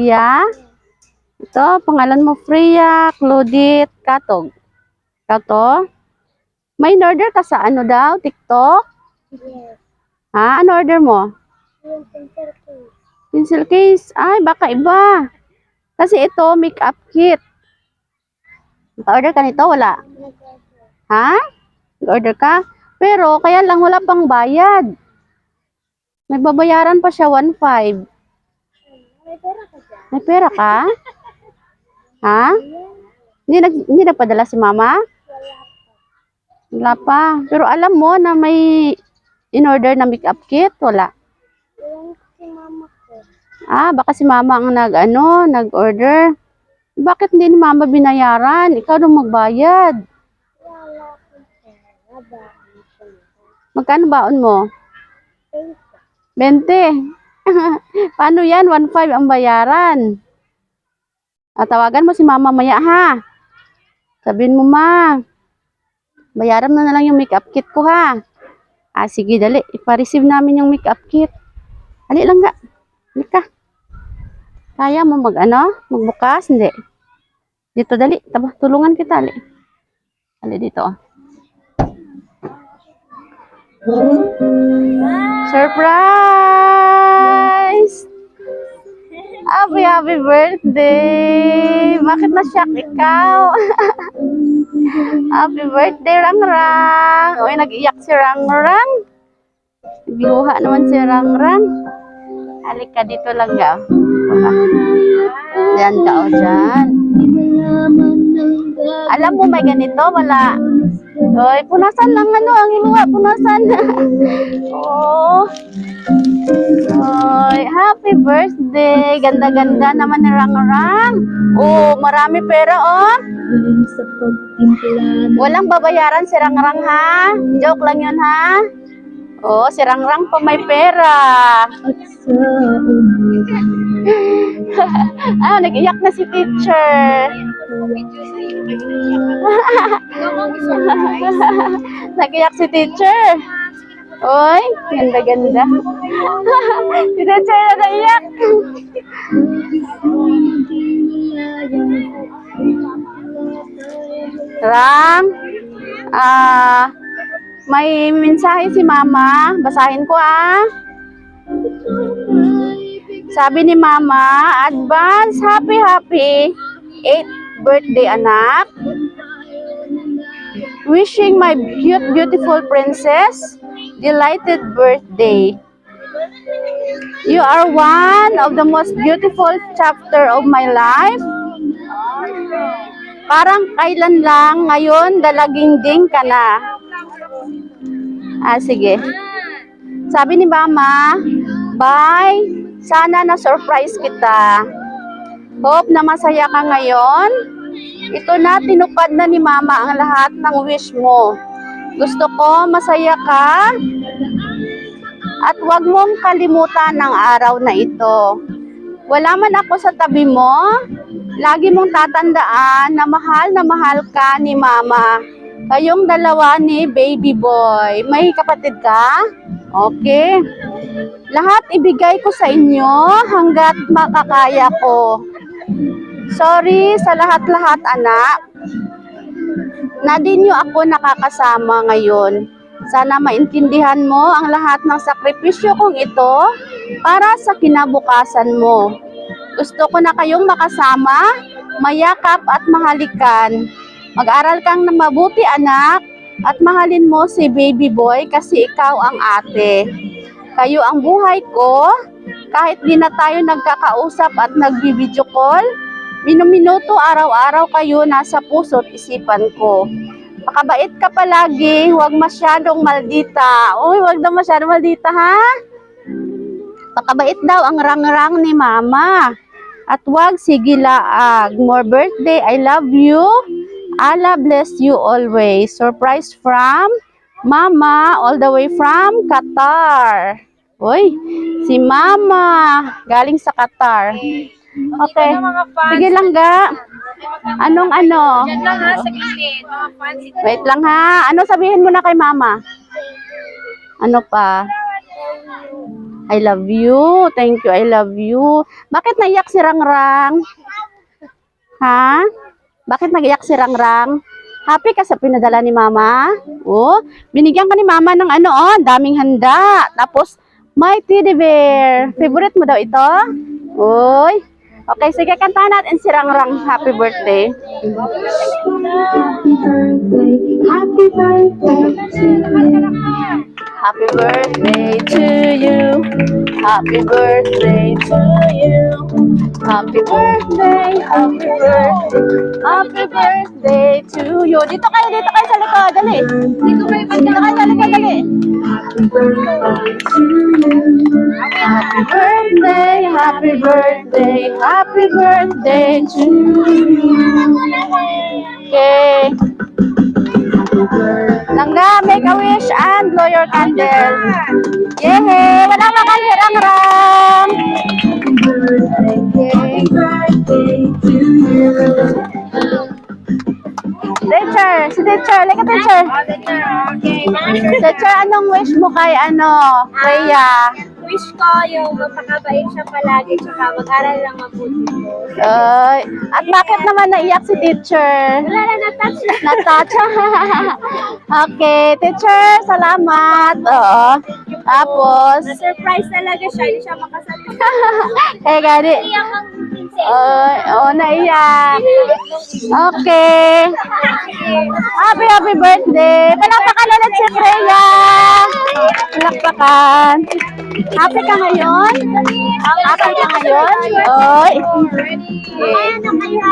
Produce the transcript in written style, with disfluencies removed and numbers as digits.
Freya. Ito, pangalan mo Freya, Claudette, Katog. Ikaw may order ka sa ano daw? TikTok? Yes. Ha? Ano order mo? Yung pencil case. Pencil case. Ay, baka iba. Kasi ito, makeup kit. Naka-order ka nito? Wala. Ha? Nag-order ka? Pero, kaya lang wala pang bayad. May babayaran pa siya 1.5. May pera ka dyan? May pera ka? Ha? Hindi nagpadala si mama? Wala pa. Pero alam mo na may in-order na makeup kit? Wala. Yung si mama ko. Baka si mama ang nag-order. Bakit hindi ni mama binayaran? Ikaw nung magbayad. Wala akong pera ba? Magkano baon mo? 20. Paano yan? 1.5 ang bayaran. Tawagan mo si mama maya ha. Sabihin mo, ma, bayaran mo na lang yung makeup kit ko ha. Sige, dali. Ipa-receive namin yung makeup kit. Dali lang ga. Dali ka. Kaya mo magbukas? Hindi. Dito, dali. Tulungan kita, dali. Dali dito. Surprise! Happy birthday! Bakit na-shock ikaw? Happy birthday, Rangrang! Uy, nag-iyak si Rangrang. Nagluha naman si Rangrang. Halika dito lang ga. Diyan ka o dyan. Alam mo may ganito? Wala. Uy, punasan lang ang luha. Punasan. Oh. Uy, happy birthday. Ganda-ganda naman ni Rangrang. Oh, marami pera oh. Walang babayaran si Rangrang ha. Joke lang yun ha. Oh, si Rangrang pa may pera. Nag-iyak na si teacher. Nag-iyak si teacher. Oy, ganda-ganda. Si teacher na naiyak. Rang, may mensahe si mama. Basahin ko Sabi ni mama, advance happy 8th birthday anak. Wishing my beautiful princess delighted birthday. You are one of the most beautiful chapter of my life. Parang kailan lang, ngayon dalaginding ka na. Sige. Sabi ni mama, bye. Sana na-surprise kita. Hope na masaya ka ngayon. Ito na, tinupad na ni mama ang lahat ng wish mo. Gusto ko masaya ka. At huwag mong kalimutan ang araw na ito. Wala man ako sa tabi mo, lagi mong tatandaan na mahal ka ni mama. Kayong dalawa ni baby boy. May kapatid ka? Okay. Lahat ibigay ko sa inyo hanggat makakaya ko. Sorry sa lahat-lahat anak. Na di nyo ako nakakasama ngayon. Sana maintindihan mo ang lahat ng sakripisyo kong ito para sa kinabukasan mo. Gusto ko na kayong makasama, mayakap at mahalikan. Mag-aral kang na mabuti anak at mahalin mo si baby boy kasi ikaw ang ate. Kayo ang buhay ko, kahit di na tayo nagkakausap at nagbi-video call, minuminuto araw-araw kayo nasa puso't isipan ko. Makabait ka palagi, huwag masyadong maldita. Uy, huwag daw masyadong maldita ha. Makabait daw ang Rangrang ni mama. At huwag sigilaag. More birthday, I love you. Allah bless you always. Surprise from Mama, all the way from Qatar. Uy, si Mama, galing sa Qatar. Okay, sige lang ga. Anong ano? Diyan lang ha, sa gilid. Mga fans. Wait lang ha. Ano sabihin mo na kay Mama? Ano pa? I love you. Thank you, I love you. Bakit naiyak si Rangrang? Ha? Bakit nag-iyak si Rangrang? Happy ka sa pinadala ni Mama? Oh, binigyan ka ni Mama ng ano, oh, daming handa. Tapos, may teddy bear. Favorite mo daw ito? Uy. Okay, sige, kantahan natin si Rangrang. Happy birthday. Happy birthday to you. Happy birthday to you. Happy birthday to you. Happy birthday, happy birthday, happy birthday to you. Dito kayo sa likod, dali. Dito kayo sa likod, dali. Happy birthday to you. Happy birthday, happy birthday, happy birthday to you. Okay. Langga, make a wish and blow your candle. Yay! Wala pa kasi Rangrang. Happy birthday to you. Teacher, si teacher, like teacher. Okay. Teacher, anong wish mo kay Rhea? Wish ko yung magpakabait siya palagi tsaka mag-aral lang mabuti po. At bakit naman naiyak si teacher? Wala na na-touch na. Natouch. Okay, teacher, salamat. Oo. Tapos, Na-surprise talaga siya. Hindi siya makasalita. eh gani. Iyak ang princess. Naiyak. Okay. Happy birthday. Palakpakan ulit si Freya. Palakpakan. Happy ka ngayon? Happy ka ngayon? Oy. Ready? Ayan na kaya.